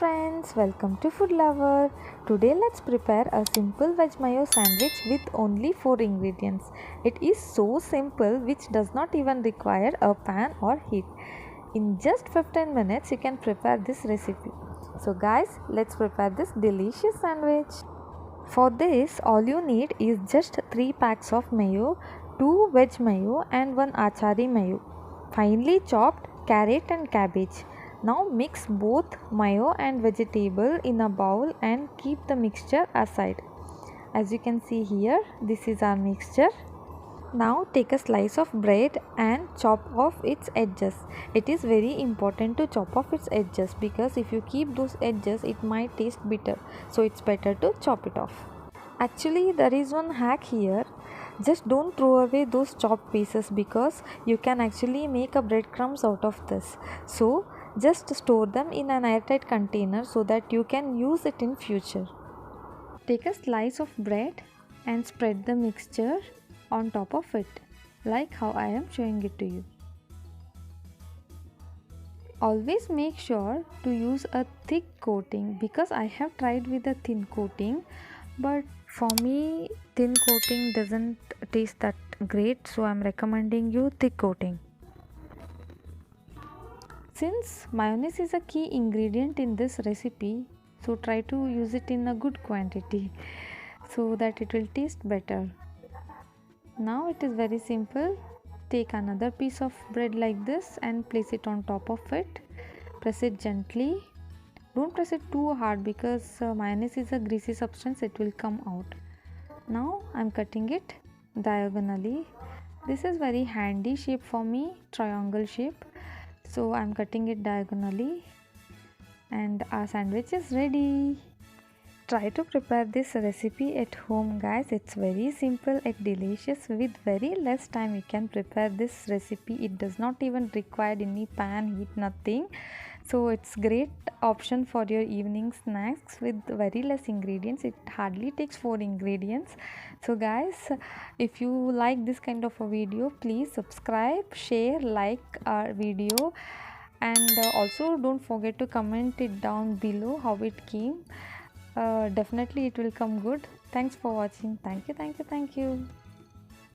friends, welcome to Food Lover. Today let's prepare a simple veg mayo sandwich with only 4 ingredients. It is so simple which does not even require a pan or heat. In just 15 minutes you can prepare this recipe. So guys, let's prepare this delicious sandwich. For this all you need is just 3 packs of mayo, 2 veg mayo and 1 achari mayo. Finely chopped carrot and cabbage. Now mix both mayo and vegetable in a bowl and keep the mixture aside. As you can see here, this is our mixture. Now take a slice of bread and chop off its edges. It is very important to chop off its edges because if you keep those edges it might taste bitter. So it's better to chop it off. Actually there is one hack here. Just don't throw away those chopped pieces because you can actually make a breadcrumbs out of this. So just store them in an airtight container so that you can use it in future. Take a slice of bread and spread the mixture on top of it, like how I am showing it to you. Always make sure to use a thick coating because I have tried with a thin coating, but for me thin coating doesn't taste that great, so I'm recommending you thick coating. Since mayonnaise is a key ingredient in this recipe, so try to use it in a good quantity so that it will taste better. Now it is very simple. Take another piece of bread like this and place it on top of it. Press it gently. Don't press it too hard because mayonnaise is a greasy substance, it will come out. Now I'm cutting it diagonally. This is very handy shape for me, triangle shape. So I'm cutting it diagonally and our sandwich is ready. Try to prepare this recipe at home guys. It's very simple and delicious. With very less time you can prepare this recipe. It does not even require any pan heat, nothing. So it's great option for your evening snacks with very less ingredients. It hardly takes 4 ingredients. So guys, if you like this kind of a video, please subscribe, share, like our video, and also don't forget to comment it down below how it came. Definitely it will come good. Thanks for watching. Thank you.